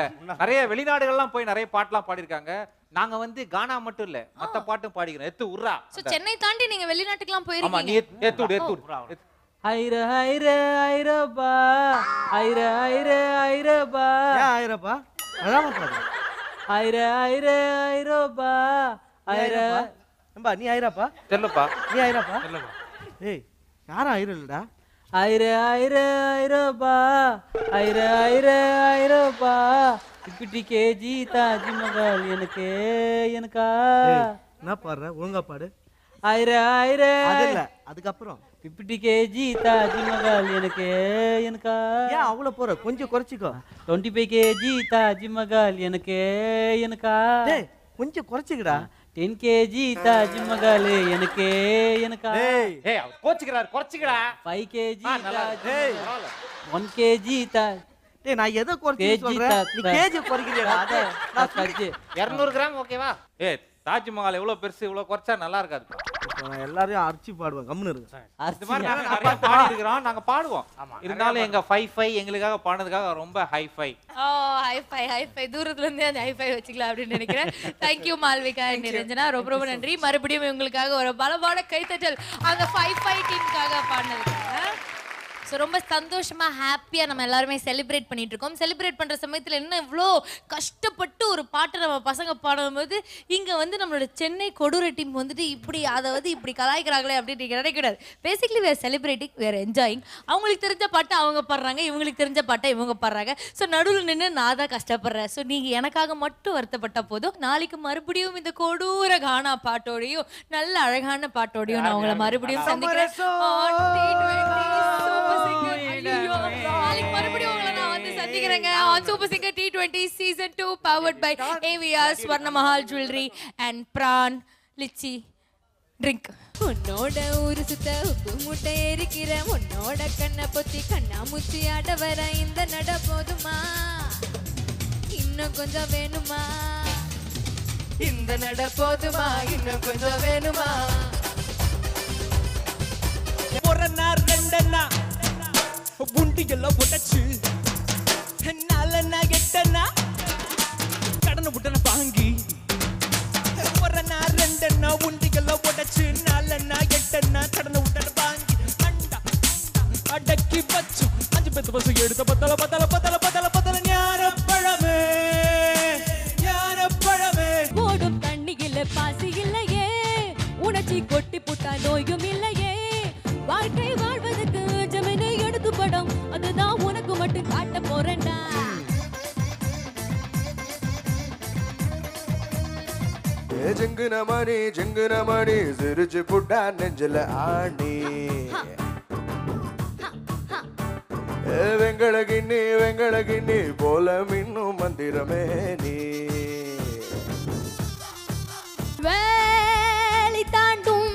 நிறைய வெளிநாடுகள்லாம் போய் நிறைய பாட்டெலாம் பாடியிருக்காங்க. நாங்க வந்து கானா மட்டும் இல்ல மத்த பாட்டும் பாடிக்கிறோம். எத்து உர்ரா. சோ சென்னை தாண்டி நீங்க வெளிநாட்டுக்குலாம் போயிருக்கீங்க. ஆமா, நீ எத்து ஐர ஐர ஐரபா ஐர ஐர ஐரபா ஏன் ஐரபா அழாம பாடு. ஐர ஐர ஐரபா ஐர நம்பா நீ ஐரப்பா தெரியலப்பா. நீ ஐரப்பா தெரியலப்பா. ஏய் யாரும் ஐர இல்லடா. ஐர ஐர ஐரபா ஐர ஐர ஐரபா 50 கேஜி தாஜ்மஹால் எனக்கு எனக்கா. என்ன பாடுற ஒழுங்கா பாடு. ஐர ஐர அது இல்ல அதுக்கப்புறம் 50 கேஜி தாஜ்மஹால் எனக்கு எனக்கா. ஏன் அவ்வளவு போற கொஞ்சம் குறைச்சிக்கோ. 25 கேஜி தாஜ்மஹால் எனக்கு எனக்கா. டேய் கொஞ்சம் குறைச்சிக்கடா. 10 கேஜி தாஜ்மஹால் எனக்கு எனக்கா. ஏய் அவர் கோச்சிக்கிறார் குறைச்சிக்கடா. 5 கேஜி டேய் 1 கேஜி டேய் நான் எதை குறைச்சி சொல்றேன் நீ கேஜி குறைக்கிறியா? நான் 200 கிராம் ஓகேவா? ஏய் தாஜ்மஹால் எவ்வளவு பெருசு இவ்வளவு குறைச்சா நல்லா இருக்காது. நான் எல்லாரையும் அரிச்சு பாடுவேன் கம்முன்னு இருக்கு. இந்த மாதிரி நாங்க நிறைய பாடி இருக்கறோம். நாங்க பாடுவோம். இருந்தாலும் எங்க 5 எங்களுக்காக பாடுனதுக்காக ரொம்ப ஹை-ஃபை. ஓ ஹை-ஃபை தூரத்துல இருந்தே அந்த ஹை-ஃபை வச்சுக்கலாம் அப்படின்னு நினைக்கிறேன். Thank you Malvika and Niranjana. ரொம்ப ரொம்ப நன்றி. மறுபடியும் உங்களுக்காக ஒரு பலமான கைத்தட்டல் அந்த 5 டீமுக்காக பாடுனதுக்கு. ஸோ ரொம்ப சந்தோஷமா ஹாப்பியாக நம்ம எல்லாருமே செலிப்ரேட் பண்ணிட்டு இருக்கோம். செலிப்ரேட் பண்ணுற சமயத்தில் என்ன இவ்வளோ கஷ்டப்பட்டு ஒரு பாட்டை நம்ம பசங்க பாடும்போது இங்கே வந்து நம்மளோட சென்னை கொடூர டீம் வந்துட்டு இப்படி அதை வந்து இப்படி கலாய்க்கிறாங்களே அப்படின்னு நீங்கள் நினைக்கூடாது. பேசிக்லி வேறு செலிப்ரேட்டிங் வேறு என்ஜாயிங். அவங்களுக்கு தெரிஞ்ச பாட்டை அவங்க பாடுறாங்க, இவங்களுக்கு தெரிஞ்ச பாட்டை இவங்க பாடுறாங்க. ஸோ நடுவில் நின்று நான் தான் கஷ்டப்படுறேன். ஸோ நீங்கள் எனக்காக மட்டும் வருத்தப்பட்ட போதும் நாளைக்கு மறுபடியும் இந்த கொடூர கானா பாட்டோடையும் நல்ல அழகான பாட்டோடையும் நான் உங்களை மறுபடியும் சந்திக்கிறேன். மறுபடியும் உங்களை நான் வந்து சந்திக்கிறேங்க on Super Singer T20 Season 2 powered by AVR Swarna Mahal Jewelry and Pran Litchi Drink. உன்னோட ஊரு சுத்த உப்பு மூட்டை எரிக்கிற உன்னோட கண்ணை பொத்தி கண்ணா முச்சி ஆட வர இந்த நட போதுமா இன்னும் கொஞ்சம் வேணுமா இந்த நட போதுமா இன்னும் கொஞ்சம் வேணுமா ஒரு நாள் ரெண்டனா புண்டியெல்லாம் உடைச்சு நாலனா எட்டனா கடனை விட்டன வாங்கி ஒரு நாள் ரெண்டனா உண்டியெல்லாம் உடைச்சு நாலனா எட்டனா கடனை விட்டன வாங்கி அண்டா அடக்கி வச்சு 5 பேத்து பசு எடுத்த பத்தல பத்தல பத்தல பத்தல பத்தல ஞானப்பழமே ஞானப்பழமே ஓடும் தண்ணியில பாசி இல்லையே உணர்ச்சி கொட்டி புட்டா நோயும் இல்லையே வாழ்க்கை வாழ்வதற்கு ஜமீனை எடுத்து படம் அதுதான் உனக்கு மட்டும் காட்ட போறேன்டா. ஜங்குன மணி சிரிச்சு புட்டா நெஞ்சில ஆணி வெங்களகிண்ணி போல மின்னும் மந்திரமே நீ வேலி தாண்டும்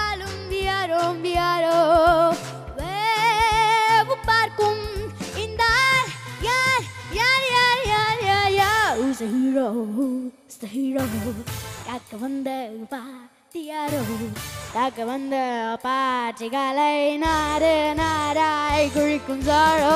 ஆளும் வியாரோ வேவு பார்க்கும் இந்த யார் Who's the hero? Who's the hero? காக்க வந்த வா வாத்தியாரோ தாக்க வந்த பாட்டிகளை நாடு நாடாய் குழிக்கும் சாழோ